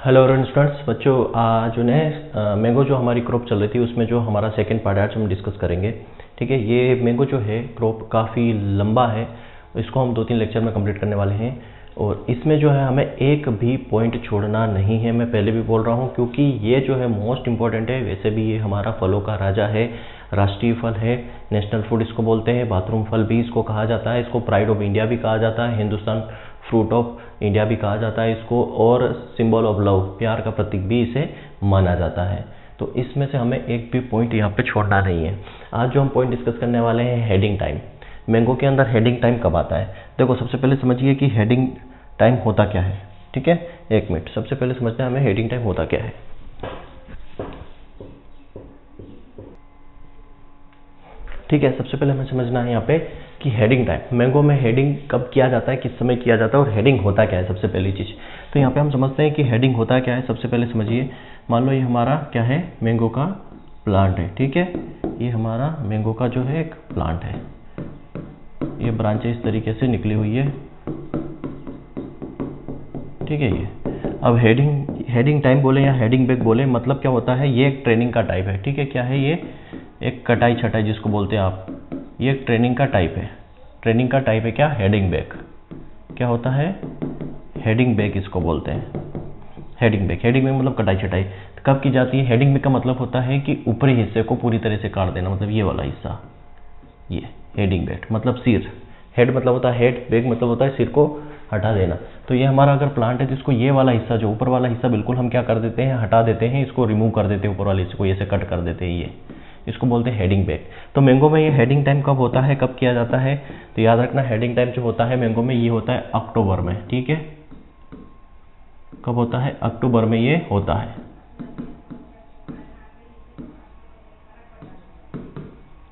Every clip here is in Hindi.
हेलो स्टूडेंट्स, बच्चों आज मैंगो जो हमारी क्रॉप चल रही थी उसमें जो हमारा सेकंड पार्ट है आज हम डिस्कस करेंगे। ठीक है, ये मैंगो जो है क्रॉप काफ़ी लंबा है, इसको हम 2-3 लेक्चर में कंप्लीट करने वाले हैं और इसमें जो है हमें एक भी पॉइंट छोड़ना नहीं है। मैं पहले भी बोल रहा हूँ क्योंकि ये जो है मोस्ट इंपॉर्टेंट है। वैसे भी ये हमारा फलों का राजा है, राष्ट्रीय फल है, नेशनल फूड इसको बोलते हैं, बाथरूम फल भी इसको कहा जाता है, इसको प्राइड ऑफ इंडिया भी कहा जाता है, हिंदुस्तान फ्रूट ऑफ इंडिया भी कहा जाता है इसको, और सिंबल ऑफ लव, प्यार का प्रतीक भी इसे माना जाता है। तो इसमें से हमें एक भी पॉइंट यहाँ पे छोड़ना नहीं है। आज जो हम पॉइंट डिस्कस करने वाले हैं हेडिंग टाइम। मैंगो के अंदर हेडिंग टाइम कब आता है? देखो, सबसे पहले समझिए कि हेडिंग टाइम होता क्या है। ठीक है, एक मिनट, सबसे पहले समझते हैं हमें हेडिंग टाइम होता क्या है। ठीक है, सबसे पहले हमें समझना है यहाँ पे कि हेडिंग टाइम, मैंगो में हेडिंग कब किया जाता है, किस समय किया जाता है और हेडिंग होता क्या है सबसे पहली चीज़। तो यहाँ पे हम समझते हैं कि हेडिंग होता क्या है। सबसे पहले समझिए, मान लो ये हमारा क्या है, मैंगो का प्लांट है। ठीक है, ये हमारा मैंगो का जो है एक प्लांट है, ये ब्रांचें इस तरीके से निकली हुई है। ठीक है, ये अब हेडिंग टाइम बोले या हेडिंग बैक बोले, मतलब क्या होता है, ये एक ट्रेनिंग का टाइप है। ठीक है, क्या है ये, एक कटाई छटाई जिसको बोलते हैं आप, ये एक ट्रेनिंग का टाइप है। ट्रेनिंग का टाइप है क्या, हेडिंग बैक। क्या होता है, हेडिंग बैक इसको बोलते हैं। हेडिंग बैक मतलब कटाई छटाई कब की जाती है? हेडिंग बैक का मतलब होता है कि ऊपरी हिस्से को पूरी तरह से काट देना, मतलब ये वाला हिस्सा, ये हेडिंग बैक मतलब सिर। हेड मतलब होता है हेड, बैक मतलब होता है सिर को हटा देना। तो ये हमारा अगर प्लांट है तो इसको ये वाला हिस्सा, जो ऊपर वाला हिस्सा, बिल्कुल हम क्या कर देते हैं, हटा देते हैं, इसको रिमूव कर देते हैं, ऊपर वाले हिस्से को ऐसे कट कर देते हैं, ये इसको बोलते हैं हेडिंग बैक। तो मैंगो में ये हेडिंग टाइम कब होता है, कब किया जाता है? तो याद रखना, हेडिंग टाइम जो होता है मैंगो में ये होता है अक्टूबर में। ठीक है, कब होता है? अक्टूबर में ये होता है।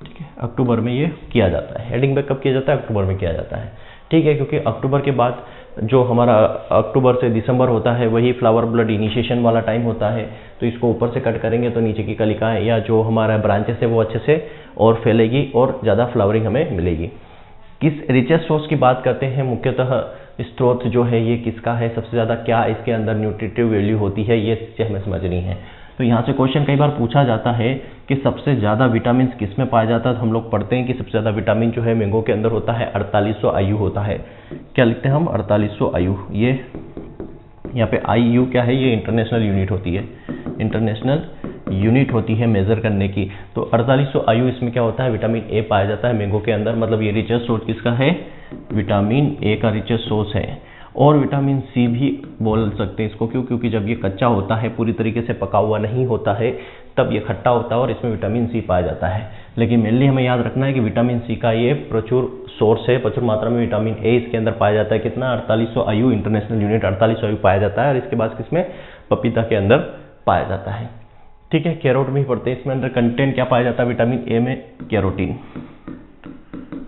ठीक है, अक्टूबर में ये किया जाता है। हेडिंग बैक कब किया जाता है? अक्टूबर में किया जाता है। ठीक है, क्योंकि अक्टूबर के बाद जो हमारा अक्टूबर से दिसंबर होता है वही फ्लावर ब्लड इनिशिएशन वाला टाइम होता है। तो इसको ऊपर से कट करेंगे तो नीचे की कलिकाएं या जो हमारा ब्रांचेस है वो अच्छे से और फैलेगी और ज़्यादा फ्लावरिंग हमें मिलेगी। किस रिचेस्ट सोर्स की बात करते हैं, मुख्यतः स्रोत जो है ये किसका है, सबसे ज़्यादा क्या इसके अंदर न्यूट्रिटिव वैल्यू होती है, ये चीज़ें हमें समझनी है। तो यहाँ से क्वेश्चन कई बार पूछा जाता है कि सबसे ज़्यादा विटामिन किस में पाया जाता है। तो हम लोग पढ़ते हैं कि सबसे ज़्यादा विटामिन जो है मैंगो के अंदर होता है 4800 IU होता है। क्या लिखते हैं हम, 4800 IU। ये यहाँ पे IU क्या है, ये इंटरनेशनल यूनिट होती है, इंटरनेशनल यूनिट होती है मेज़र करने की। तो 4800 IU इसमें क्या होता है, विटामिन ए पाया जाता है मैंगो के अंदर। मतलब ये रिचेस्ट सोर्स किसका है, विटामिन ए का रिचेस्ट सोर्स है। और विटामिन सी भी बोल सकते हैं इसको, क्यों? क्योंकि जब ये कच्चा होता है, पूरी तरीके से पका हुआ नहीं होता है, तब ये खट्टा होता है और इसमें विटामिन सी पाया जाता है। लेकिन मेनली हमें याद रखना है कि विटामिन सी का ये प्रचुर सोर्स है, प्रचुर मात्रा में विटामिन ए इसके अंदर पाया जाता है। कितना, 4800 IU, इंटरनेशनल यूनिट 4800 IU पाया जाता है। और इसके बाद किसमें, पपीता के अंदर पाया जाता है। ठीक है, कैरोट में ही पढ़ते हैं, इसमें अंदर कंटेंट क्या पाया जाता है, विटामिन ए में कैरोटीन।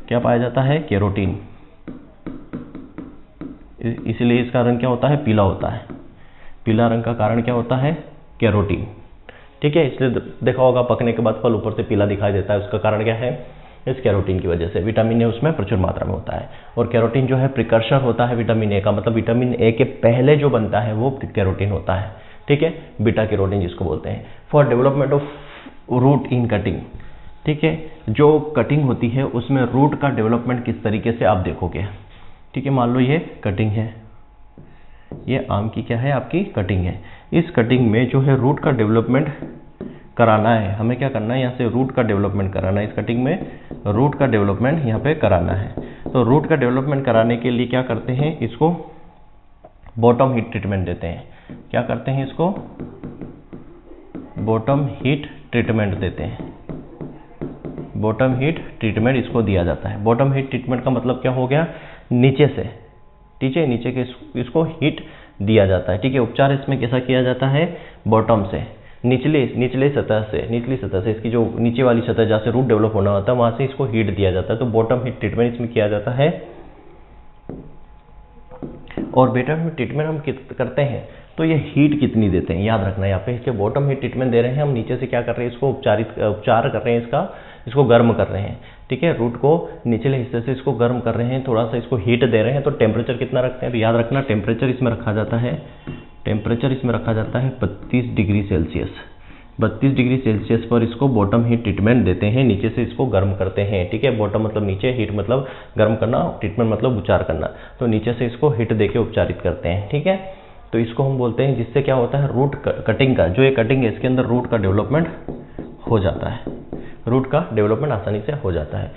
क्या पाया जाता है, कैरोटीन। इसलिए इसका रंग क्या होता है, पीला होता है। पीला रंग का कारण क्या होता है, कैरोटीन। ठीक है, इसलिए देखा होगा पकने के बाद फल ऊपर से पीला दिखाई देता है, उसका कारण क्या है, इस कैरोटीन की वजह से। विटामिन ए उसमें प्रचुर मात्रा में होता है। और कैरोटीन जो है प्रिकर्सर होता है विटामिन ए का, मतलब विटामिन ए के पहले जो बनता है वो कैरोटीन होता है। ठीक है, बीटा कैरोटीन जिसको बोलते हैं। For development of root in cutting. ठीक है, जो कटिंग होती है उसमें रूट का डेवलपमेंट किस तरीके से आप देखोगे। ठीक है, मान लो ये कटिंग है, ये आम की क्या है, आपकी कटिंग है। इस कटिंग में जो है रूट का डेवलपमेंट कराना है, हमें क्या करना है, यहाँ से रूट का डेवलपमेंट कराना है। इस कटिंग में रूट का डेवलपमेंट यहाँ पे कराना है। तो रूट का डेवलपमेंट कराने के लिए क्या करते हैं, इसको बॉटम हीट ट्रीटमेंट देते हैं। क्या करते हैं, इसको बॉटम हीट ट्रीटमेंट देते हैं। बॉटम हीट ट्रीटमेंट इसको दिया जाता है। बॉटम हीट ट्रीटमेंट का मतलब क्या हो गया, नीचे से, ठीक है, नीचे के इसको हीट दिया जाता है। ठीक है, उपचार इसमें कैसा किया जाता है, बॉटम से, निचली सतह से इसकी जो नीचे वाली सतह जहाँ से रूट डेवलप होना होता है वहां से इसको हीट दिया जाता है। तो बॉटम हीट ट्रीटमेंट इसमें किया जाता है। और बॉटम हीट ट्रीटमेंट हम करते हैं तो ये हीट कितनी देते हैं, याद रखना है। यहाँ पे इसके बॉटम हीट ट्रीटमेंट दे रहे हैं, हम नीचे से क्या कर रहे हैं, इसको उपचार कर रहे हैं, इसको गर्म कर रहे हैं। ठीक है, रूट को निचले हिस्से से इसको गर्म कर रहे हैं, थोड़ा सा इसको हीट दे रहे हैं। तो टेम्परेचर कितना रखते हैं, तो याद रखना टेम्परेचर इसमें रखा जाता है टेम्परेचर इसमें रखा जाता है 32 डिग्री सेल्सियस। 32 डिग्री सेल्सियस पर इसको बॉटम हीट ट्रीटमेंट देते हैं, नीचे से इसको गर्म करते हैं। ठीक है, बॉटम मतलब नीचे, हीट मतलब गर्म करना, ट्रीटमेंट मतलब उपचार करना। तो नीचे से इसको हीट देके उपचारित करते हैं। ठीक है, तो इसको हम बोलते हैं, जिससे क्या होता है, रूट कटिंग का, जो ये कटिंग है इसके अंदर रूट का डेवलपमेंट हो जाता है, रूट का डेवलपमेंट आसानी से हो जाता है।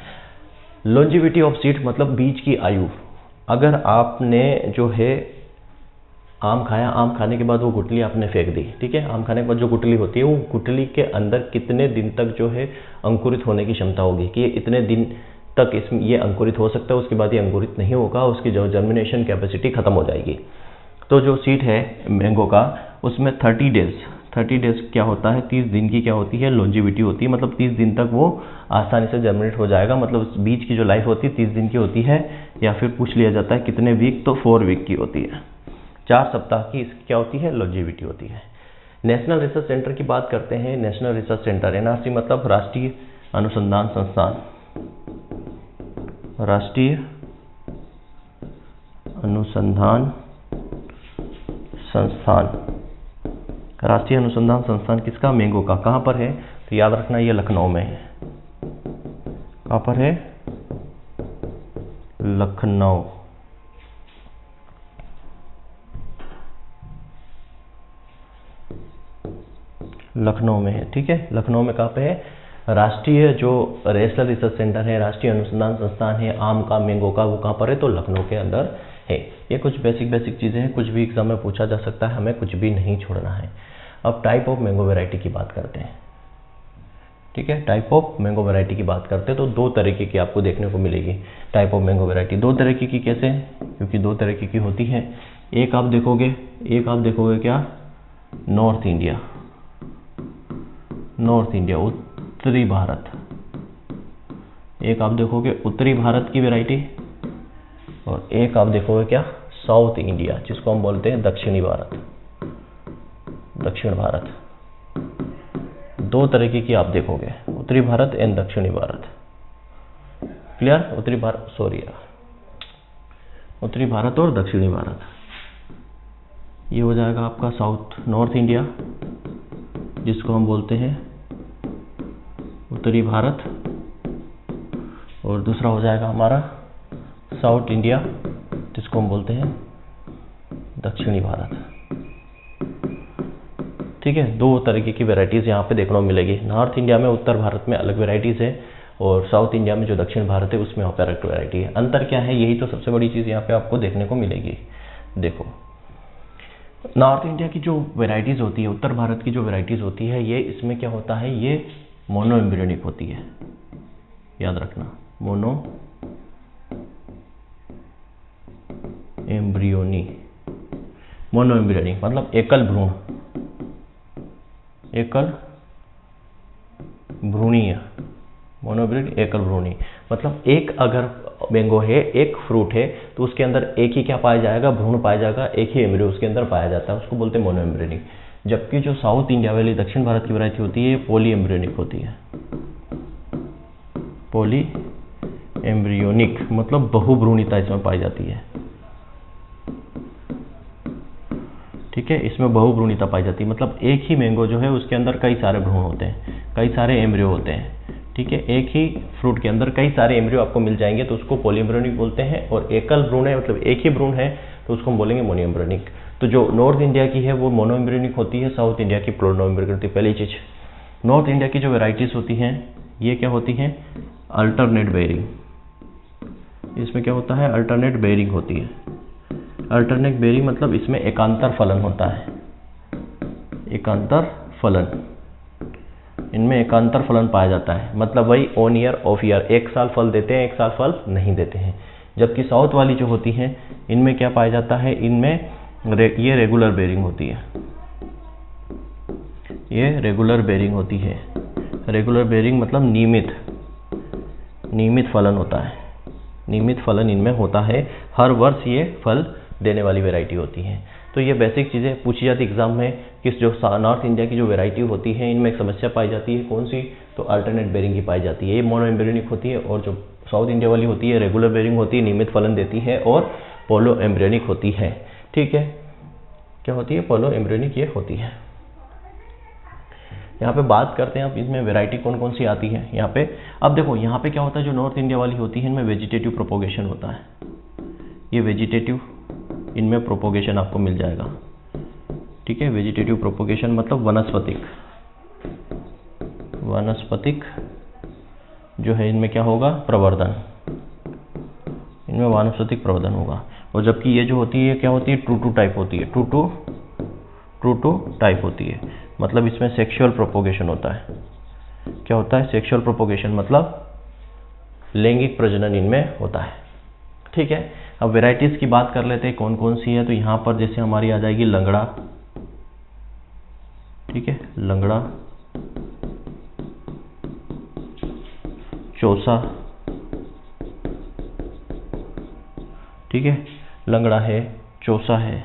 लॉन्जिविटी ऑफ सीड मतलब बीज की आयु। अगर आपने जो है आम खाया, आम खाने के बाद वो गुठली आपने फेंक दी। ठीक है, आम खाने के बाद जो गुठली होती है, वो गुठली के अंदर कितने दिन तक जो है अंकुरित होने की क्षमता होगी, कि ये इतने दिन तक इसमें ये अंकुरित हो सकता है, उसके बाद ये अंकुरित नहीं होगा, उसकी जो जर्मिनेशन कैपेसिटी खत्म हो जाएगी। तो जो सीड है मैंगो का, उसमें 30 डेज क्या होता है, 30 दिन की क्या होती है, लॉन्जिविटी होती है। मतलब 30 दिन तक वो आसानी से जर्मिनेट हो जाएगा। मतलब उस बीज की जो लाइफ होती है 30 दिन की होती है, या फिर पूछ लिया जाता है कितने वीक, तो 4 वीक की होती है, 4 सप्ताह की इसकी क्या होती है, लॉन्जिविटी होती है। नेशनल रिसर्च सेंटर की बात करते हैं। नेशनल रिसर्च सेंटर, एनआरसी मतलब राष्ट्रीय अनुसंधान संस्थान, राष्ट्रीय अनुसंधान संस्थान। राष्ट्रीय अनुसंधान संस्थान किसका, मैंगो का। कहाँ पर है, तो याद रखना ये लखनऊ में है। कहाँ पर है, लखनऊ। लखनऊ में है। ठीक है, लखनऊ में कहाँ पे है, राष्ट्रीय जो नेशनल रिसर्च सेंटर है, राष्ट्रीय अनुसंधान संस्थान है आम का, मैंगो का, वो कहाँ पर है, तो लखनऊ के अंदर है। ये कुछ बेसिक चीज़ें हैं, कुछ भी एग्जाम में पूछा जा सकता है, हमें कुछ भी नहीं छोड़ना है। अब टाइप ऑफ मैंगो वैरायटी की बात करते हैं। ठीक है, टाइप ऑफ मैंगो वैरायटी की बात करते हैं तो 2 तरीके की आपको देखने को मिलेगी टाइप ऑफ मैंगो वैरायटी। 2 तरीके की कैसे, क्योंकि 2 तरीके की होती है। एक आप देखोगे क्या, नॉर्थ इंडिया, उत्तरी भारत। एक आप देखोगे उत्तरी भारत की वैरायटी, और एक आप देखोगे क्या, साउथ इंडिया, जिसको हम बोलते हैं दक्षिण भारत। 2 तरीके की आप देखोगे, उत्तरी भारत एंड दक्षिणी भारत। क्लियर, उत्तरी भारत और दक्षिणी भारत। ये हो जाएगा आपका नॉर्थ इंडिया, जिसको हम बोलते हैं उत्तरी भारत, और दूसरा हो जाएगा हमारा साउथ इंडिया, जिसको हम बोलते हैं दक्षिणी भारत। ठीक है, 2 तरीके की वैरायटीज़ यहाँ पे देखने को मिलेगी। नॉर्थ इंडिया में, उत्तर भारत में अलग वैरायटीज़ है, और साउथ इंडिया में जो दक्षिण भारत है उसमें अलग वैरायटी है। अंतर क्या है, यही तो सबसे बड़ी चीज़ यहाँ पे आपको देखने को मिलेगी। देखो, नॉर्थ इंडिया की जो वैरायटीज़ होती है, उत्तर भारत की जो वैरायटीज़ होती है, ये इसमें क्या होता है, ये मोनो एम्ब्रियोनिक होती है। याद रखना, मोनो एम्ब्रियोनिक मतलब एकल भ्रूणीय। मोनोब्रिड एकल भ्रूणी मतलब एक अगर मैंगो है, एक फ्रूट है, तो उसके अंदर एक ही क्या पाया जाएगा, भ्रूण पाया जाएगा, एक ही एम्ब्रियो उसके अंदर पाया जाता है, उसको बोलते हैं मोनो एम्ब्रियोनिक। जबकि जो साउथ इंडिया वाली, दक्षिण भारत की वैरायटी होती है, ये पॉली एम्ब्रियोनिक होती है। पॉली एम्ब्रियोनिक मतलब बहुभ्रूणिता इसमें पाई जाती है। ठीक है, इसमें बहुभ्रूणिता पाई जाती है, मतलब एक ही मैंगो जो है उसके अंदर कई सारे भ्रूण होते हैं, कई सारे एम्ब्रियो होते हैं। ठीक है, एक ही फ्रूट के अंदर कई सारे एम्ब्रियो आपको मिल जाएंगे, तो उसको पॉलीएम्ब्रियोनिक बोलते हैं। और एकल भ्रूण है, मतलब एक ही भ्रूण है, तो उसको हम बोलेंगे मोनोएम्ब्रियोनिक। तो जो नॉर्थ इंडिया की है वो मोनोएम्ब्रियोनिक होती है, साउथ इंडिया की प्लूरोएम्ब्रियोनिक होती है। पहली चीज, नॉर्थ इंडिया की जो वेराइटीज होती हैं ये क्या होती हैं, अल्टरनेट बेयरिंग। इसमें क्या होता है, अल्टरनेट बेयरिंग होती है। अल्टरनेट बेयरिंग मतलब इसमें एकांतर फलन होता है, एकांतर फलन, इनमें एकांतर फलन पाया जाता है। मतलब वही ऑन ईयर ऑफ ईयर, एक साल फल देते हैं, एक साल फल नहीं देते हैं। जबकि साउथ वाली जो होती हैं इनमें क्या पाया जाता है, इनमें ये रेगुलर बेयरिंग होती है, ये रेगुलर बेयरिंग होती है। रेगुलर बेयरिंग मतलब नियमित फलन होता है, नियमित फलन इनमें होता है, हर वर्ष ये फल देने वाली वैरायटी होती है। तो ये बेसिक चीज़ें पूछी जाती एग्जाम में कि जो नॉर्थ इंडिया की जो वैरायटी होती है इनमें एक समस्या पाई जाती है, कौन सी, तो अल्टरनेट बेयरिंग की पाई जाती है। ये मोनो एम्ब्रियोनिक होती है, और जो साउथ इंडिया वाली होती है रेगुलर बेयरिंग होती है, नियमित फलन देती है और पोलो एम्ब्रियोनिक होती है। ठीक है, क्या होती है, पोलो एम्ब्रियोनिक ये होती है। यहाँ पे बात करते हैं अब इसमें वैरायटी कौन कौन सी आती है। यहाँ पे अब देखो, यहाँ पे क्या होता है, जो नॉर्थ इंडिया वाली होती है इनमें वेजिटेटिव प्रोपोगेशन होता है। ये वेजिटेटिव, इनमें प्रोपोगेशन आपको मिल जाएगा, ठीक है। वेजिटेटिव प्रोपोगेशन मतलब वनस्पतिक जो है इनमें क्या होगा, प्रवर्धन, इनमें वानस्पतिक प्रवर्धन होगा। और जबकि ये जो होती है क्या होती है, ट्रू टू टाइप होती है, ट्रू टू टाइप होती है, मतलब इसमें सेक्सुअल प्रोपोगेशन होता है। क्या होता है, सेक्सुअल प्रोपोगेशन मतलब लैंगिक प्रजनन इनमें होता है, ठीक है। अब वेराइटीज की बात कर लेते हैं कौन कौन सी है। तो यहाँ पर जैसे हमारी आ जाएगी लंगड़ा, ठीक है, लंगड़ा, चौसा, ठीक है, लंगड़ा है, चौसा है,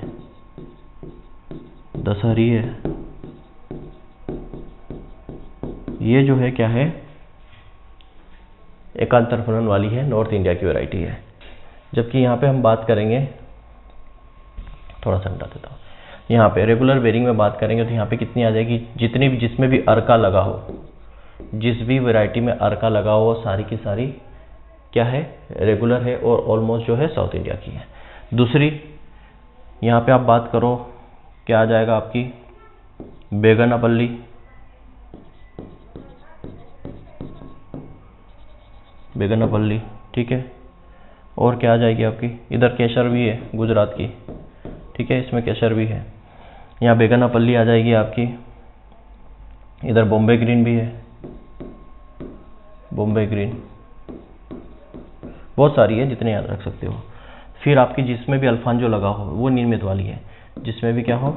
दशहरी है। ये जो है क्या है, एकांतर फलन वाली है, नॉर्थ इंडिया की वैरायटी है। जबकि यहाँ पे हम बात करेंगे, थोड़ा सा हटा देता हूँ, यहाँ पे रेगुलर बेरिंग में बात करेंगे तो यहाँ पे कितनी आ जाएगी, जितनी भी जिसमें भी अर्का लगा हो, जिस भी वैरायटी में अर्का लगा हो सारी की सारी क्या है, रेगुलर है और ऑलमोस्ट जो है साउथ इंडिया की है। दूसरी यहाँ पे आप बात करो, क्या आ जाएगा आपकी, बेगनापल्ली, बेगनापल्ली, ठीक है। और क्या आ जाएगी आपकी, इधर केसर भी है गुजरात की, ठीक है, इसमें केसर भी है। यहाँ बेगनापल्ली आ जाएगी आपकी, इधर बॉम्बे ग्रीन भी है, बॉम्बे ग्रीन, बहुत सारी है, जितने याद रख सकते हो। फिर आपकी जिसमें भी अल्फांजो लगा हो वो नियमित वाली है, जिसमें भी क्या हो,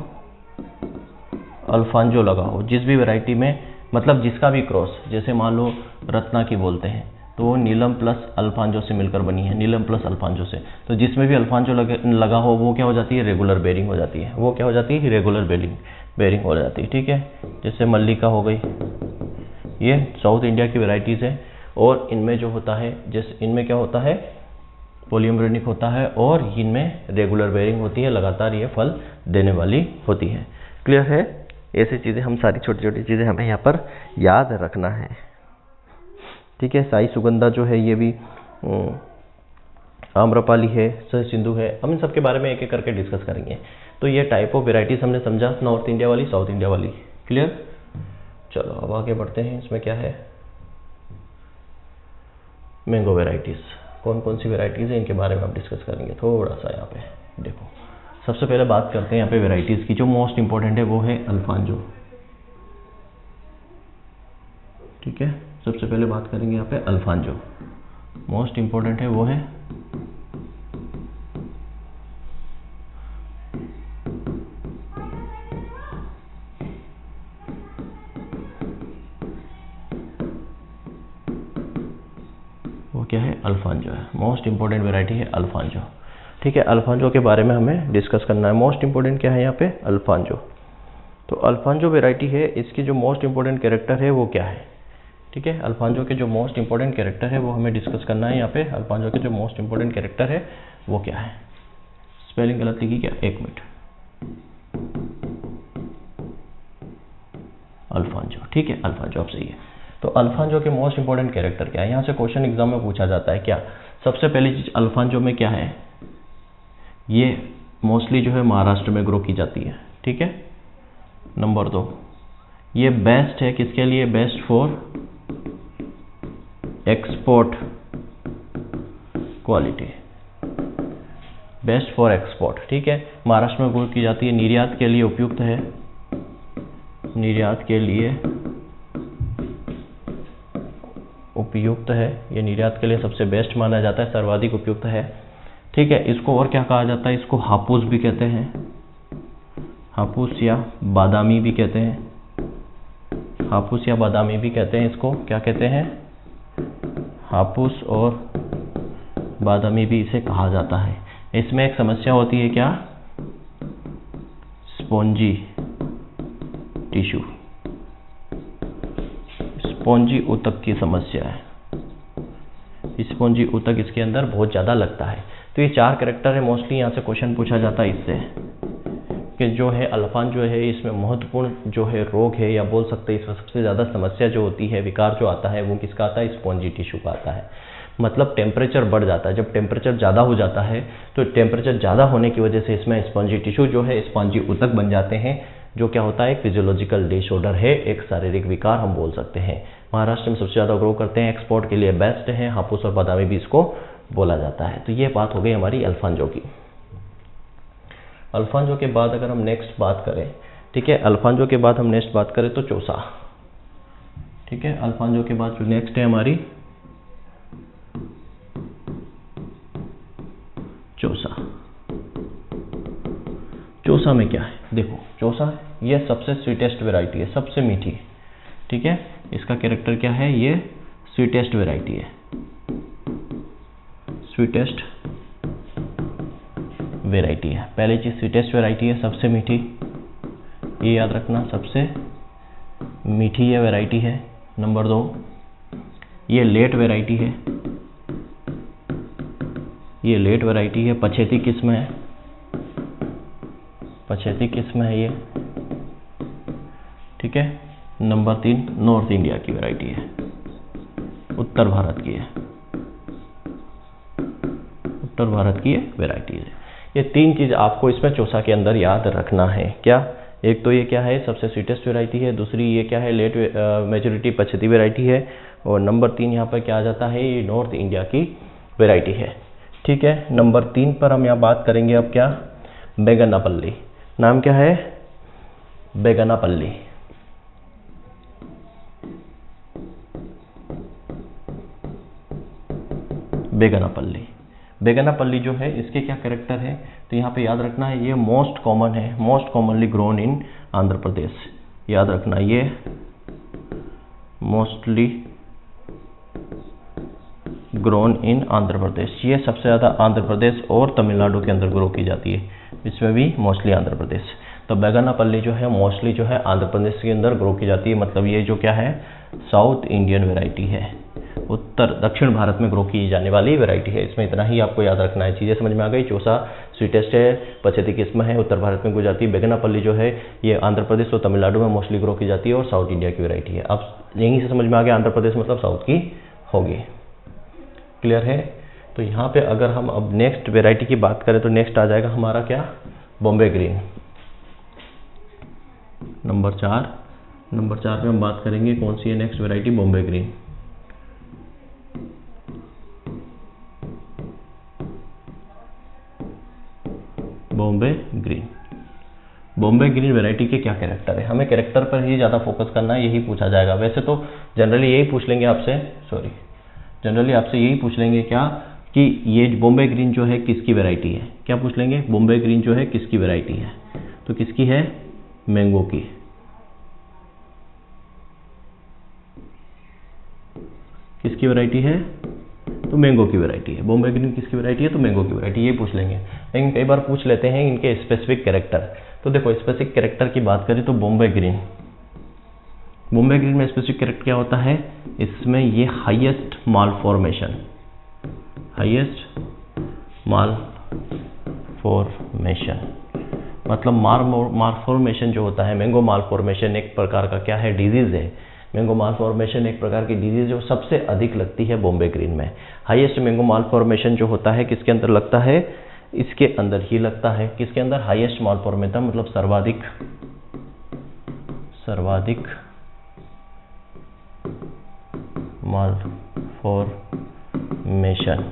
अल्फांजो लगा हो, जिस भी वैरायटी में, मतलब जिसका भी क्रॉस, जैसे मान लो रत्ना की बोलते हैं तो वो नीलम प्लस अल्फांजो से मिलकर बनी है, नीलम प्लस अल्फांजो से। तो जिसमें भी अल्फांजो लगा हो वो क्या हो जाती है, रेगुलर बेरिंग हो जाती है, वो क्या हो जाती है, रेगुलर बेरिंग हो जाती है, ठीक है। जैसे मल्लिका हो गई, ये साउथ इंडिया की वैरायटीज़ है। और इनमें जो होता है, जैसे इनमें क्या होता है, पॉलीएम्ब्रियोनिक होता है और इनमें रेगुलर बेरिंग होती है, लगातार ये फल देने वाली होती है। क्लियर है, ऐसी चीज़ें हम सारी छोटी छोटी चीज़ें हमें यहाँ पर याद रखना है, ठीक है। साई सुगंधा जो है ये भी आम्रपाली है, सह सिंधु है, हम इन सब के बारे में एक एक करके डिस्कस करेंगे। तो ये टाइप ऑफ वेराइटीज हमने समझा, नॉर्थ इंडिया वाली, साउथ इंडिया वाली। क्लियर, चलो अब आगे बढ़ते हैं। इसमें क्या है, मैंगो वेराइटीज़, कौन कौन सी वेराइटीज़ है इनके बारे में आप डिस्कस करेंगे थोड़ा सा। यहाँ पे देखो, सबसे पहले बात करते हैं यहाँ पे वेराइटीज़ की। जो मोस्ट इंपॉर्टेंट है वो है अल्फांजो, ठीक है। सबसे पहले बात करेंगे यहाँ पे अल्फांजो, मोस्ट इंपॉर्टेंट है वो है क्या है, अल्फांजो है, मोस्ट इंपॉर्टेंट वैरायटी है अल्फांजो, ठीक है। अल्फांजो के बारे में हमें डिस्कस करना है। मोस्ट इंपॉर्टेंट क्या है यहाँ पे, अल्फांजो। तो अल्फांजो वैरायटी है, इसकी जो मोस्ट इंपॉर्टेंट कैरेक्टर है वो क्या है, ठीक है। अल्फांजो के जो मोस्ट इंपॉर्टेंट कैरेक्टर है वो हमें डिस्कस करना है यहाँ पे। अल्फांजो के जो मोस्ट इंपॉर्टेंट कैरेक्टर है वो क्या है, स्पेलिंग गलत लिखी क्या, एक मिनट, अल्फांजो, ठीक है, अल्फांजो अब सही है। तो अल्फांजो के मोस्ट इंपॉर्टेंट कैरेक्टर क्या है, यहाँ से क्वेश्चन एग्जाम में पूछा जाता है क्या। सबसे पहली चीज अल्फांजो में क्या है, ये मोस्टली जो है महाराष्ट्र में ग्रो की जाती है, ठीक है। नंबर 2, ये बेस्ट है किसके लिए, best for export quality, best for export, ठीक है। महाराष्ट्र में ग्रो की जाती है, निर्यात के लिए उपयुक्त है, निर्यात के लिए उपयुक्त है, ये निर्यात के लिए सबसे बेस्ट माना जाता है, सर्वाधिक उपयुक्त है, ठीक है। इसको और क्या कहा जाता है, इसको हापूस भी कहते हैं, हापूस या बादामी भी कहते हैं, हापूस या बादामी भी कहते हैं, इसको क्या कहते हैं, हापूस और बादामी भी इसे कहा जाता है। इसमें एक समस्या होती है क्या, स्पॉन्जी टिश्यू, स्पॉन्जी ऊतक की समस्या है, स्पॉन्जी ऊतक इसके अंदर बहुत ज़्यादा लगता है। तो ये 4 कैरेक्टर है, मोस्टली यहाँ से क्वेश्चन पूछा जाता है इससे, कि जो है अल्फान जो है इसमें महत्वपूर्ण जो है रोग है, या बोल सकते हैं इसमें सबसे ज़्यादा समस्या जो होती है, विकार जो आता है वो किसका आता है, स्पॉन्जी टिश्यू का आता है। मतलब टेम्परेचर बढ़ जाता है, जब टेम्परेचर ज़्यादा हो जाता है तो टेम्परेचर ज़्यादा होने की वजह से इसमें स्पॉन्जी टिश्यू जो है स्पॉन्जी ऊतक बन जाते हैं, जो क्या होता है एक फिजियोलॉजिकल डिसऑर्डर है, एक शारीरिक विकार हम बोल सकते हैं। महाराष्ट्र में सबसे ज़्यादा ग्रो करते हैं, एक्सपोर्ट के लिए बेस्ट है, हापुस और बादामी भी इसको बोला जाता है। तो ये बात हो गई हमारी अल्फांजो की। अल्फांजो के बाद अगर हम नेक्स्ट बात करें, ठीक है, अल्फांजो के बाद हम नेक्स्ट बात करें तो चोसा, ठीक है। अल्फांजो के बाद जो नेक्स्ट है हमारी चोसा। चोसा में क्या है, देखो चोसा ये सबसे स्वीटेस्ट वेराइटी है, सबसे मीठी, ठीक है। इसका कैरेक्टर क्या है, ये स्वीटेस्ट वेराइटी है, स्वीटेस्ट वेराइटी है। पहली चीज स्वीटेस्ट वेराइटी है, सबसे मीठी, ये याद रखना, सबसे मीठी ये वेराइटी है। नंबर 2, ये लेट वेराइटी है, ये लेट वेराइटी है, पछेती किस्म है, पछेती किस्म है ये, ठीक है। नंबर 3, नॉर्थ इंडिया की वैरायटी है, उत्तर भारत की है, उत्तर भारत की वैरायटी है। ये 3 चीज आपको इसमें चोसा के अंदर याद रखना है। क्या, एक तो ये क्या है सबसे स्वीटेस्ट वैरायटी है, दूसरी ये क्या है लेट मैच्योरिटी पछेती वैरायटी है, और नंबर 3 यहाँ पर क्या आ जाता है, ये नॉर्थ इंडिया की वैरायटी है, ठीक है। नंबर 3 पर हम यहाँ बात करेंगे अब क्या, बेगनापल्ली। नाम क्या है, बेगनापल्ली। बेगनापल्ली, बेगनापल्ली जो है इसके क्या कैरेक्टर है, तो यहाँ पे याद रखना है ये मोस्ट कॉमन है, most commonly grown in Andhra Pradesh. याद रखना ये mostly grown in Andhra Pradesh, ये सबसे ज़्यादा आंध्र प्रदेश और तमिलनाडु के अंदर ग्रो की जाती है, इसमें भी मोस्टली आंध्र प्रदेश। तो बेगनापल्ली जो है मोस्टली जो है आंध्र प्रदेश के अंदर ग्रो की जाती है, मतलब ये जो क्या है साउथ इंडियन वैरायटी है, उत्तर दक्षिण भारत में ग्रो की जाने वाली वैरायटी है। इसमें इतना ही आपको याद रखना है, चीज़ें समझ में आ गई। चोसा स्वीटेस्ट है, पछेती किस्म है, उत्तर भारत में ग्रो जाती है। बेगनापल्ली जो है ये आंध्र प्रदेश और तमिलनाडु में मोस्टली ग्रो की जाती है और साउथ इंडिया की वैरायटी है। अब यहीं से समझ में आ गया आंध्र प्रदेश मतलब साउथ की होगी, क्लियर है। तो यहाँ पे अगर हम अब नेक्स्ट वेराइटी की बात करें तो नेक्स्ट आ जाएगा हमारा क्या, बॉम्बे ग्रीन। नंबर 4 पे हम बात करेंगे कौन सी है next variety, Bombay green. Bombay green, Bombay green variety के क्या कैरेक्टर है, हमें कैरेक्टर पर ही ज़्यादा फोकस करना है, यही पूछा जाएगा। वैसे तो जनरली यही पूछ लेंगे आपसे, जनरली आपसे यही पूछ लेंगे क्या कि ये बॉम्बे ग्रीन जो है किसकी वैरायटी है, क्या पूछ लेंगे, बॉम्बे ग्रीन जो है किसकी वैरायटी है, तो किसकी है, मैंगो की। किसकी वैरायटी है, तो मैंगो की वैरायटी है। बॉम्बे ग्रीन किसकी वैरायटी है, तो मैंगो की वैरायटी, ये पूछ लेंगे। लेकिन कई बार पूछ लेते हैं इनके स्पेसिफिक कैरेक्टर। तो देखो स्पेसिफिक कैरेक्टर की बात करें तो बॉम्बे ग्रीन में स्पेसिफिक कैरेक्टर क्या होता है, इसमें ये हाईएस्ट माल फॉर्मेशन, मतलब माल फॉर्मेशन जो होता है, मैंगो माल फॉर्मेशन एक प्रकार का क्या है, डिजीज है। मैंगो माल फॉर्मेशन एक प्रकार की डिजीज जो सबसे अधिक लगती है बॉम्बे ग्रीन में। हाईएस्ट मैंगो माल फॉर्मेशन जो होता है किसके अंदर लगता है, इसके अंदर ही लगता है। किसके अंदर, हाईएस्ट माल फॉर्मेशन मतलब सर्वाधिक माल फॉर्मेशन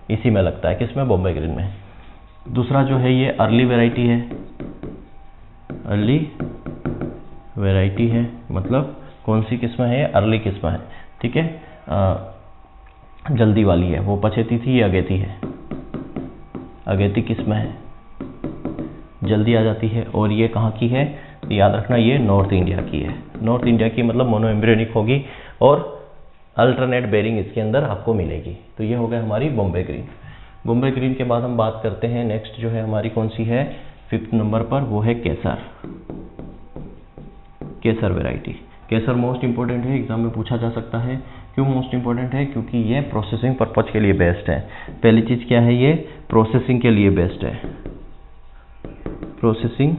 इसी में लगता है, किसमें, बॉम्बे ग्रीन में। दूसरा जो है ये अर्ली वैरायटी है, अर्ली वैरायटी है, मतलब कौन सी किस्म है, अर्ली किस्म है, ठीक है, जल्दी वाली है। वो पछेती थी, ये अगेती है, अगेती किस्म है, जल्दी आ जाती है। और ये कहाँ की है, याद रखना ये नॉर्थ इंडिया की है। नॉर्थ इंडिया की मतलब मोनोएम्ब्रियोनिक होगी और अल्टरनेट बेरिंग इसके अंदर आपको मिलेगी। तो ये हो गया हमारी बॉम्बे ग्रीन। बॉम्बे ग्रीन के बाद हम बात करते हैं नेक्स्ट जो है हमारी कौन सी है, 5th नंबर पर, वो है केसर। केसर वैरायटी, केसर मोस्ट इंपॉर्टेंट है, एग्जाम में पूछा जा सकता है। क्यों मोस्ट इंपॉर्टेंट है, क्योंकि ये प्रोसेसिंग पर्पज के लिए बेस्ट है। पहली चीज क्या है, ये प्रोसेसिंग के लिए बेस्ट है, प्रोसेसिंग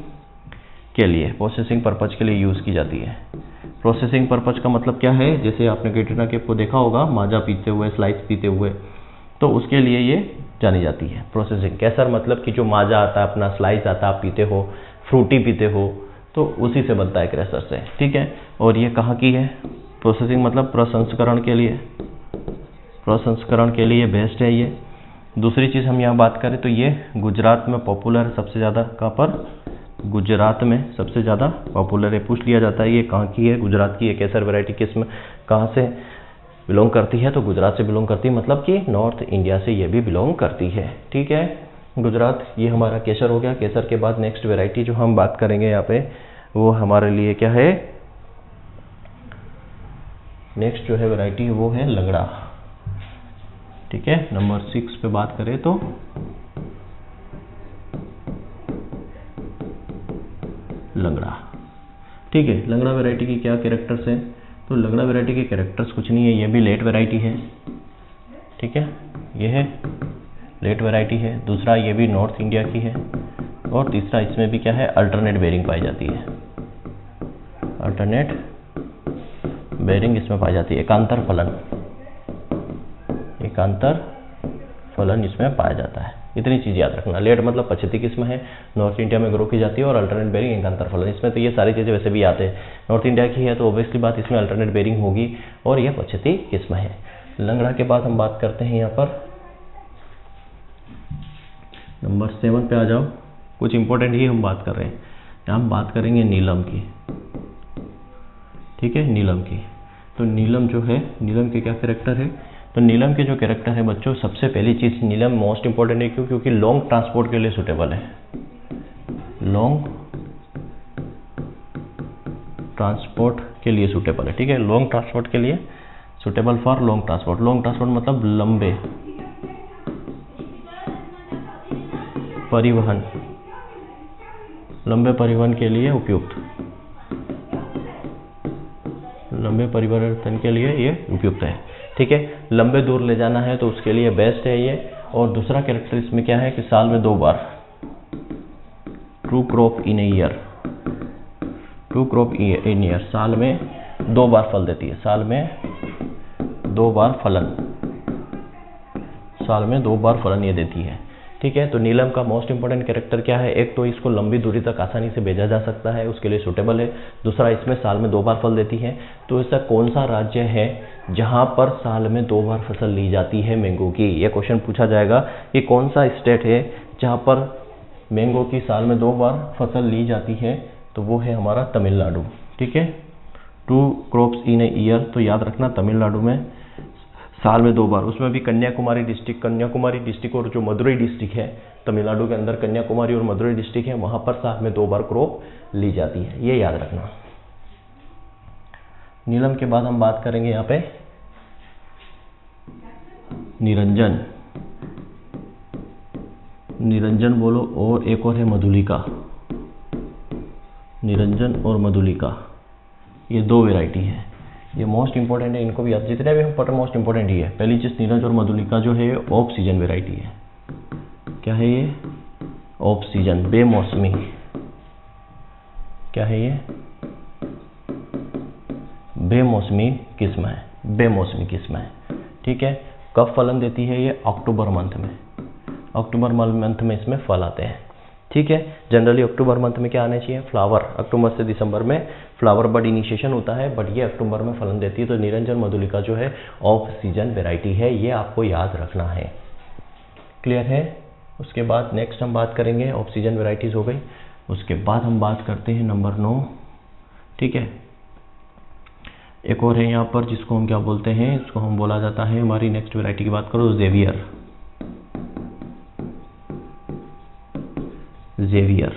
के लिए, प्रोसेसिंग पर्पज के लिए यूज़ की जाती है। प्रोसेसिंग पर्पज का मतलब क्या है, जैसे आपने कैटरीना कैफ को देखा होगा माजा पीते हुए, स्लाइस पीते हुए, तो उसके लिए ये जानी जाती है प्रोसेसिंग। कैसर मतलब कि जो माजा आता है अपना, स्लाइस आता है आप पीते हो, फ्रूटी पीते हो, तो उसी से बनता है केसर से, ठीक है। और ये कहाँ की है, प्रोसेसिंग मतलब प्रसंस्करण के लिए, प्रसंस्करण के लिए बेस्ट है ये। दूसरी चीज़ हम यहाँ बात करें तो ये गुजरात में पॉपुलर है सबसे ज़्यादा। कहाँ पर, गुजरात में सबसे ज़्यादा पॉपुलर है। पूछ लिया जाता है ये कहाँ की है, गुजरात की है। केसर वैरायटी किस्म कहाँ से बिलोंग करती है, तो गुजरात से बिलोंग करती है, मतलब कि नॉर्थ इंडिया से ये भी बिलोंग करती है, ठीक है। गुजरात, ये हमारा केसर हो गया। केसर के बाद नेक्स्ट वैरायटी जो हम बात करेंगे यहाँ पे वो हमारे लिए क्या है, नेक्स्ट जो है वैरायटी वो है लंगड़ा, ठीक है। नंबर 6 पे बात करें तो लंगड़ा, ठीक है। लंगड़ा वैरायटी की क्या कैरेक्टर्स हैं, तो लंगड़ा वैरायटी के कैरेक्टर्स कुछ नहीं है, ये भी लेट वैरायटी है, ठीक है, ये है लेट वैरायटी है। दूसरा ये भी नॉर्थ इंडिया की है, और तीसरा इसमें भी क्या है, अल्टरनेट बेरिंग पाई जाती है, अल्टरनेट बेरिंग इसमें पाई जाती है। एकांतर फलन, एकांतर फलन इसमें पाया जाता है। इतनी चीज़ याद रखना। लेट मतलब पछती किस्म है, नॉर्थ इंडिया में ग्रो की जाती है, और अल्टरनेट बेरिंग एकांतर फलन, इसमें तो ये सारी चीज़ें वैसे भी आते हैं। नॉर्थ इंडिया की है तो ऑब्वियसली बात इसमें अल्टरनेट बेरिंग होगी, और यह पछती किस्म है। लंगड़ा के बाद हम बात करते हैं यहाँ पर नंबर 7 पे आ जाओ। कुछ इंपॉर्टेंट ही हम बात कर रहे हैं, हम बात करेंगे नीलम की, ठीक है, नीलम की। तो नीलम जो है, नीलम के क्या कैरेक्टर है, तो नीलम के जो कैरेक्टर है बच्चों, सबसे पहली चीज़ नीलम मोस्ट इंपॉर्टेंट है, क्यों, क्योंकि लॉन्ग ट्रांसपोर्ट के लिए सुटेबल है, लॉन्ग ट्रांसपोर्ट के लिए सुटेबल है, ठीक है, लॉन्ग ट्रांसपोर्ट के लिए suitable for long transport. Long transport मतलब लंबे परिवहन, लंबे परिवहन के लिए उपयुक्त, लंबे परिवर्तन के लिए ये उपयुक्त है, ठीक है। लंबे दूर ले जाना है तो उसके लिए बेस्ट है ये। और दूसरा कैरेक्टर इसमें क्या है कि साल में 2 बार, two crop in year, two crop in year, साल में 2 बार फल देती है, साल में 2 बार फलन, साल में 2 बार फलन ये देती है, ठीक है। तो नीलम का मोस्ट इंपॉर्टेंट कैरेक्टर क्या है, एक तो इसको लंबी दूरी तक आसानी से भेजा जा सकता है, उसके लिए सूटेबल है। दूसरा इसमें साल में 2 बार फल देती है। तो ऐसा कौन सा राज्य है जहां पर साल में 2 बार फसल ली जाती है मैंगो की, यह क्वेश्चन पूछा जाएगा कि कौन सा स्टेट है जहां पर मैंगो की साल में 2 बार फसल ली जाती है, तो वो है हमारा तमिलनाडु, ठीक है। 2 क्रॉप्स इन ए ईयर, तो याद रखना तमिलनाडु में साल में 2 बार, उसमें भी कन्याकुमारी डिस्ट्रिक्ट और जो मदुरई डिस्ट्रिक्ट है तमिलनाडु के अंदर, कन्याकुमारी और मदुरई डिस्ट्रिक्ट है, वहां पर साल में 2 बार क्रॉप ली जाती है, ये याद रखना। नीलम के बाद हम बात करेंगे यहाँ पे निरंजन, निरंजन बोलो, और एक और है मधुलिका, निरंजन और मधुलिका, ये 2 वैरायटी है, ये मोस्ट इंपॉर्टेंट है, इनको भी याद, जितने भी हम पढ़ मोस्ट इंपॉर्टेंट ही है। पहली चीज नीरज और मधुलिका जो है ऑफ सीजन वैरायटी है, क्या है ये, ऑफ सीजन, बेमौसमी, क्या है ये, बेमौसमी किस्म है, बेमौसमी किस्म है, ठीक है। कब फलन देती है ये, अक्टूबर मंथ में, अक्टूबर मंथ में इसमें फल आते हैं, ठीक है। जनरली अक्टूबर मंथ में क्या आने चाहिए, फ्लावर, अक्टूबर से दिसंबर में फ्लावर बड इनिशिएशन होता है, बट ये अक्टूबर में फलन देती है। तो निरंजन मधुलिका जो है ऑफ सीजन वैरायटी है, ये आपको याद रखना है, क्लियर है। उसके बाद नेक्स्ट हम बात करेंगे, ऑफ सीजन वैरायटीज हो गई। उसके बाद हम बात करते हैं नंबर 9, ठीक है। एक और है यहाँ पर जिसको हम क्या बोलते हैं, इसको हम बोला जाता है, हमारी नेक्स्ट वैरायटी की बात करो, जेवियर, जेवियर,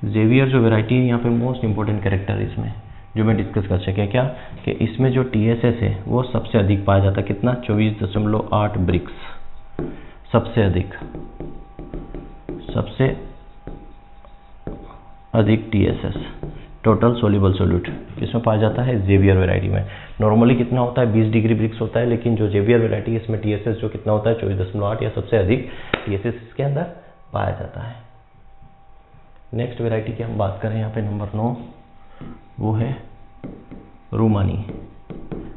जेवियर जो वैरायटी है यहाँ पे मोस्ट इंपॉर्टेंट कैरेक्टर है इसमें जो मैं डिस्कस कर सके, क्या कि इसमें जो TSS है वो सबसे अधिक पाया जाता है, कितना, 24.8 ब्रिक्स, सबसे अधिक, सबसे अधिक TSS, टोटल सोल्यूबल सोल्यूट, इसमें पाया जाता है जेवियर वैरायटी में। नॉर्मली कितना होता है, 20 डिग्री ब्रिक्स होता है, लेकिन जो जेवियर वैरायटी है इसमें TSS जो कितना होता है, 24.8 या सबसे अधिक TSS इसके अंदर पाया जाता है, नेक्स्ट वेराइटी की हम बात करें यहाँ पे नंबर 9, वो है रोमानी।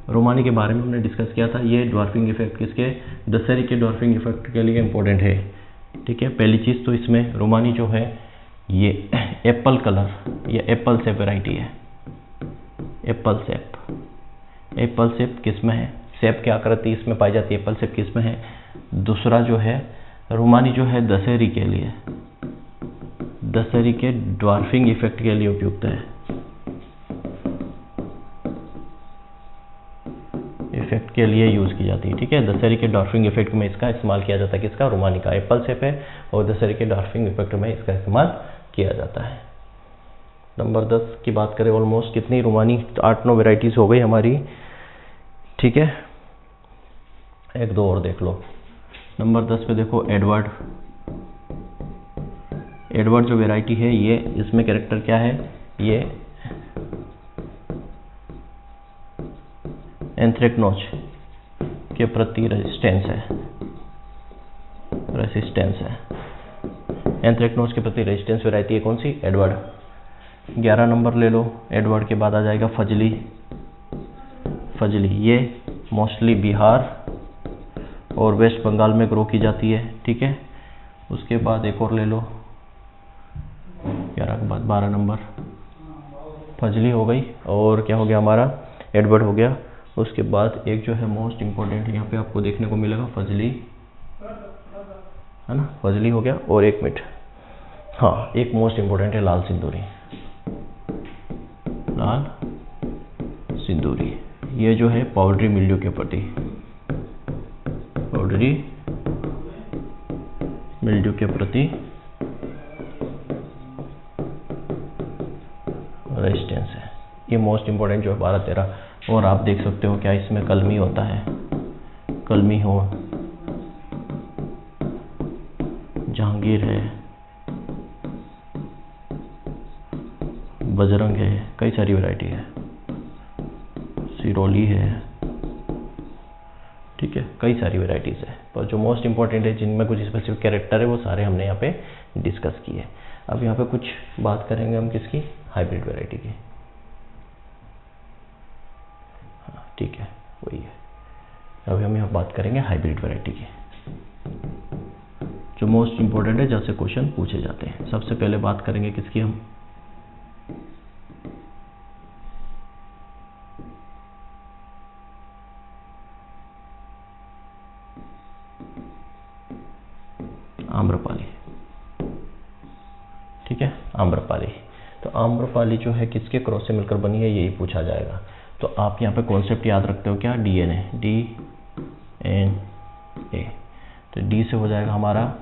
रोमानी के बारे में हमने डिस्कस किया था। ये ड्वार्फिंग इफेक्ट किसके, दशहरी के ड्वार्फिंग इफेक्ट के लिए इम्पोर्टेंट है। ठीक है, पहली चीज़ तो इसमें रोमानी जो है ये एप्पल कलर या एप्पल शेप वेराइटी है। एप्पल शेप किस में है, शेप की आकृति इसमें पाई जाती है, एप्पल शेप किस में है। दूसरा जो है रोमानी जो है दशहरी के लिए, दशहरी के ड्वार्फिंग इफेक्ट के लिए उपयुक्त है, इफेक्ट के लिए यूज़ की जाती है। ठीक है, दशहरी के ड्वार्फिंग इफेक्ट में इसका इस्तेमाल किया जाता है। किसका, रोमानी का। एप्पल शेप है और दशहरी के ड्वार्फिंग इफेक्ट में इसका इस्तेमाल किया जाता है। नंबर 10 की बात करें, ऑलमोस्ट कितनी रोमानी 8-9 वेराइटीज़ हो गई हमारी। ठीक है, 1-2 और देख लो। नंबर 10 पे देखो एडवर्ड जो वेराइटी है, ये इसमें कैरेक्टर क्या है, ये एंथ्रेक्नोज के प्रति रेजिस्टेंस है। एंथ्रेक्नोज के प्रति रेजिस्टेंस वेराइटी है कौन सी, एडवर्ड। 11 नंबर ले लो। एडवर्ड के बाद आ जाएगा फजली। ये मोस्टली बिहार और वेस्ट बंगाल में ग्रो की जाती है। ठीक है, उसके बाद एक और ले लो, 11 के बाद 12 नंबर फजली हो गई, और क्या हो गया हमारा, एडवर्ड हो गया। उसके बाद एक जो है मोस्ट इम्पोर्टेंट यहाँ पे आपको देखने को मिलेगा, फजली है ना, फजली हो गया। और 1 मिनट, हाँ, एक मोस्ट इम्पोर्टेंट है लाल सिंदूरी। ये जो है पाउडरी मिल्ड्यू के प्रति रेजिस्टेंस है। ये मोस्ट इम्पोर्टेंट जो है 12-13। और आप देख सकते हो क्या इसमें कलमी होता है, कलमी हो, जहांगीर है, बजरंग है, कई सारी वैरायटी है, सिरोली है। ठीक है, कई सारी वैरायटीज़ है, पर जो मोस्ट इंपॉर्टेंट है जिनमें कुछ स्पेसिफिक कैरेक्टर है वो सारे हमने यहाँ पे डिस्कस किए। अब यहाँ पे कुछ बात करेंगे हम किसकी, हाइब्रिड वैरायटी की। हाँ ठीक है, वही है। अभी हम यहाँ बात करेंगे हाइब्रिड वैरायटी की, जो मोस्ट इंपॉर्टेंट है, जैसे क्वेश्चन पूछे जाते हैं। सबसे पहले बात करेंगे किसकी हम, आम्रपाली। ठीक है, आम्रपाली। तो आम्रपाली जो है किसके क्रॉस से मिलकर बनी है, यही पूछा जाएगा। तो आप यहाँ पे कॉन्सेप्ट याद रखते हो क्या, DNA, DNA। तो D से हो जाएगा हमारा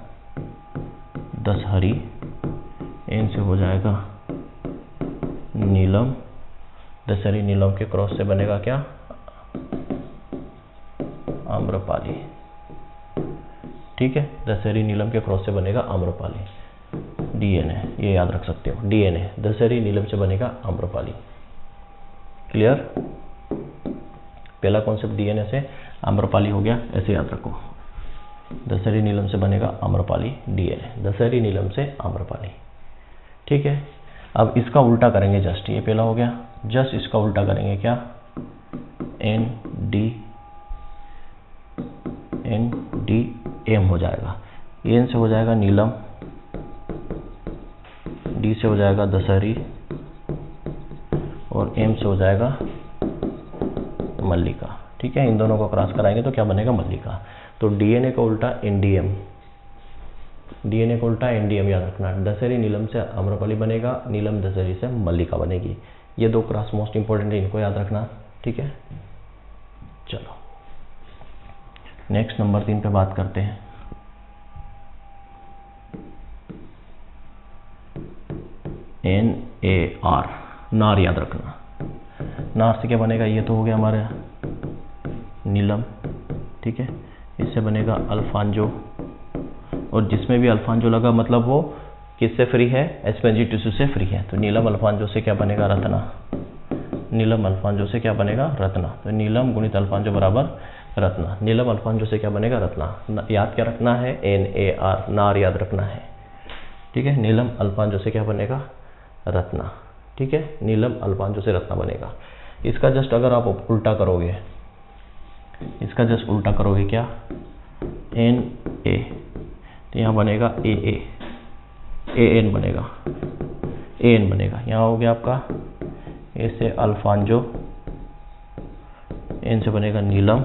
दशहरी, N से हो जाएगा नीलम, दशहरी नीलम के क्रॉस से बनेगा क्या, आम्रपाली। ठीक है, दशहरी नीलम के क्रॉस से बनेगा आम्रपाली। DNA, ये याद रख सकते हो, DNA दशहरी नीलम से बनेगा आम्रपाली। क्लियर, पहला कॉन्सेप्ट DNA से आम्रपाली हो गया, ऐसे याद रखो। दशहरी नीलम से बनेगा आम्रपाली, DNA दशहरी नीलम से आम्रपाली। ठीक है, अब इसका उल्टा करेंगे जस्ट, ये पहला हो गया, जस्ट इसका उल्टा करेंगे क्या, NDM हो जाएगा। N से हो जाएगा नीलम, D से हो जाएगा दशहरी, और M से हो जाएगा मल्लिका। ठीक है, इन दोनों को क्रॉस कराएंगे तो क्या बनेगा, मल्लिका। तो DNA का उल्टा NDM, DNA का उल्टा NDM याद रखना। दशहरी नीलम से आम्रपाली बनेगा, नीलम दशहरी से मल्लिका बनेगी। ये दो क्रॉस मोस्ट इंपॉर्टेंट है, इनको याद रखना। ठीक है, चलो नेक्स्ट नंबर 3 पे बात करते हैं। NAR, नार याद रखना। नार से क्या बनेगा, ये तो हो गया हमारे नीलम। ठीक है, इससे बनेगा अल्फांजो, और जिसमें भी अल्फांजो लगा मतलब वो किससे फ्री है, Spongy से फ्री है। तो नीलम अल्फांजो से क्या बनेगा, रत्ना। नीलम अल्फांजो से क्या बनेगा, रत्ना। तो नीलम गुणित अल्फांजो बराबर रत्ना। नीलम अल्फांजो से क्या बनेगा, रत्ना। याद क्या रखना है, NAR, नार याद रखना है। ठीक है, नीलम अल्फांजो से क्या बनेगा, रत्ना। ठीक है, नीलम अल्फांजो से रत्ना बनेगा। इसका जस्ट अगर आप उल्टा करोगे, इसका जस्ट उल्टा करोगे क्या, एन ए, तो यहाँ बनेगा ए ए, ए एन बनेगा, ए एन बनेगा। यहाँ हो गया आपका ए से अल्फांजो, एन से बनेगा नीलम,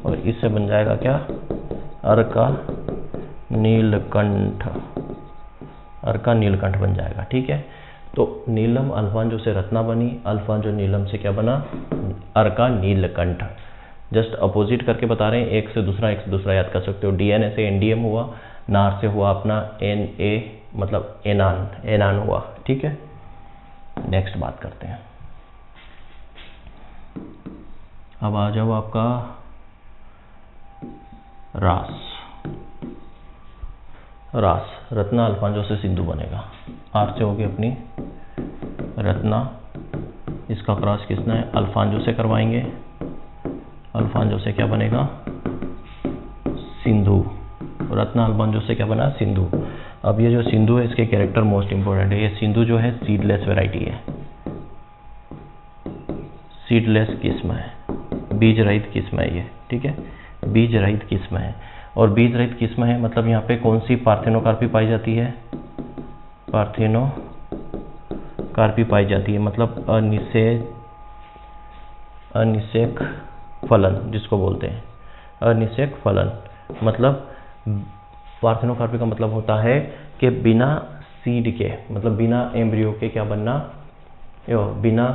और इससे बन जाएगा क्या, अर्का नीलकंठ, अर्का नीलकंठ बन जाएगा। ठीक है, तो नीलम अल्फांजो से रत्ना बनी, अल्फांजो नीलम से क्या बना, अर्का नीलकंठ। जस्ट अपोजिट करके बता रहे हैं, एक से दूसरा याद कर सकते हो। डीएनए से एनडीएम हुआ, नार से हुआ अपना एन ए, मतलब एनान, एनान हुआ। ठीक है, नेक्स्ट बात करते हैं। अब आ जाओ आपका रास। रास, रत्ना अल्फांजो से सिंधु बनेगा। आर से होगी अपनी रत्ना, इसका क्रॉस किसना है, अल्फांजो से करवाएंगे, अल्फांजो से क्या बनेगा, सिंधु। रत्ना अल्फांजो से क्या बना, सिंधु। अब ये जो सिंधु है, इसके कैरेक्टर मोस्ट इंपॉर्टेंट है। ये सिंधु जो है सीडलेस वैरायटी है, सीडलेस किस्म है, बीज रहित किस्म है ये। ठीक है, बीज रहित किस्म है, और बीज रहित किस्म है मतलब यहाँ पे कौन सी पार्थेनोकार्पी पाई जाती है, पार्थेनोकार्पी पाई जाती है, मतलब अनिषेक फलन जिसको बोलते हैं, अनिषेक फलन। मतलब पार्थेनोकार्पी का मतलब होता है कि बिना सीड के, मतलब बिना एम्ब्रियो के क्या बनना, बिना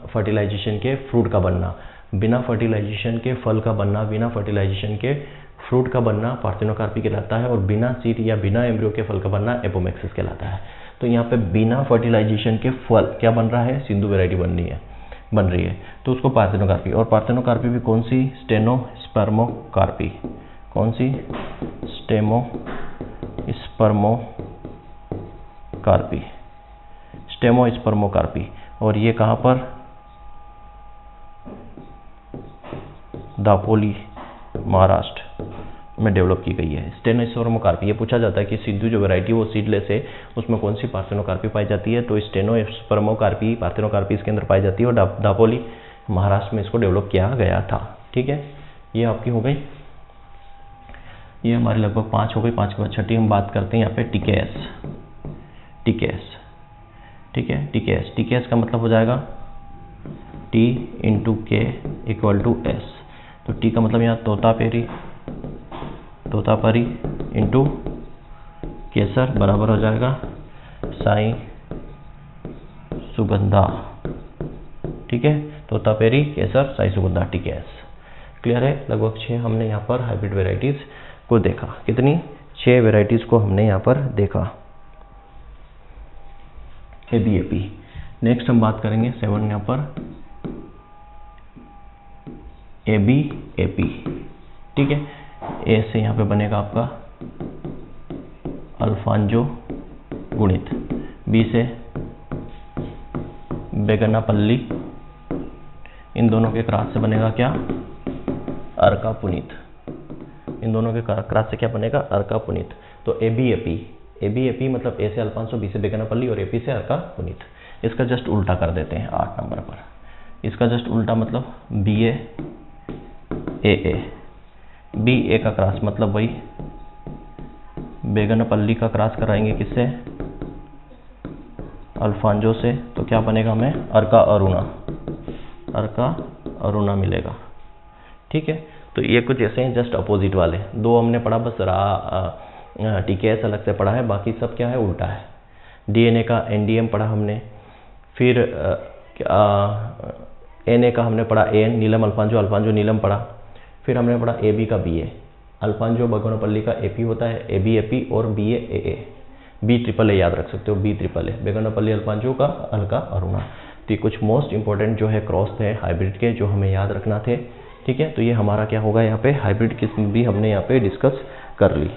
फर्टिलाइजेशन के फ्रूट का बनना, बिना फर्टिलाइजेशन के फल का बनना, बिना फर्टिलाइजेशन के फ्रूट का बनना पार्थेनोकार्पी कहलाता है, और बिना सीड या बिना एम्ब्रियो के फल का बनना एपोमेक्सिस कहलाता है। तो यहाँ पे बिना फर्टिलाइजेशन के फल क्या बन रहा है, सिंधु वैरायटी बन रही है, तो उसको पार्थेनोकार्पी। और पार्थेनोकार्पी भी कौन सी, स्टेनोस्पर्मोकार्पी, कौन सी, स्टेमोस्पर्मोकार्पी। और ये कहाँ पर, दापोली महाराष्ट्र में डेवलप की गई है स्टेनोस्पर्मोकार्पी। ये पूछा जाता है कि सिंधु जो वैरायटी वो सीडलेस है, उसमें कौन सी पार्थेनोकार्पी पाई जाती है, तो स्टेनोस्पर्मोकार्पी पार्थेनोकार्पी इसके अंदर पाई जाती है, और दापोली महाराष्ट्र में इसको डेवलप किया गया था। ठीक है, ये आपकी हो गई, ये हमारी लगभग 5 हो गई। 5 के बाद छठी हम बात करते हैं यहाँ पे टिकेएस। ठीक है, टिकेएस का मतलब हो जाएगा T × K = S। तो T का मतलब यहाँ तोतापरी इंटू केसर बराबर हो जाएगा साई सुगंधा। ठीक है, तोतापरी, केसर, साई सुगंधा, टिकेएस। क्लियर है। लगभग 6 हमने यहाँ पर हाइब्रिड वेराइटीज को देखा। कितनी, 6 वेराइटीज को हमने यहाँ पर देखा। ABAP। नेक्स्ट हम बात करेंगे 7 यहाँ पर ABAP। ठीक है, ए से यहाँ पे बनेगा आपका अल्फांजो गुणित, बी से बेगनापल्ली, इन दोनों के क्रॉस से बनेगा क्या, अर्का पुनीत। इन दोनों के क्रॉस से क्या बनेगा, अर्का पुनीत। तो ABAP मतलब ए से अल्फांसो, बी से बेगनापल्ली और AP से अर्का पुनीत। इसका जस्ट उल्टा कर देते हैं 8 नंबर पर। इसका जस्ट उल्टा मतलब BAAA, BA का क्रॉस मतलब वही बेगनापल्ली का क्रॉस कराएंगे किससे, अल्फांजो से, तो क्या बनेगा हमें, अर्का अरुणा मिलेगा। ठीक है, तो ये कुछ ऐसे हैं जस्ट अपोजिट वाले। 2 हमने पढ़ा, बस टिकेएस अलग से पढ़ा है, बाकी सब क्या है, उल्टा है। DNA का NDM पढ़ा हमने, फिर NA का हमने पढ़ा AN, नीलम अल्फांजो नीलम पढ़ा। फिर हमने पढ़ा AB का BA, अल्फांजो बेगनापल्ली का AP होता है ABAP, और BAAA, BAAA याद रख सकते हो, BAAA बेगनापल्ली अल्फांजो का अर्का अरुणा। तो ये कुछ मोस्ट इंपॉर्टेंट जो है क्रॉस थे हाइब्रिड के, जो हमें याद रखना थे। ठीक है, तो ये हमारा क्या होगा, यहाँ पे हाइब्रिड किस्म भी हमने यहाँ पे डिस्कस कर ली।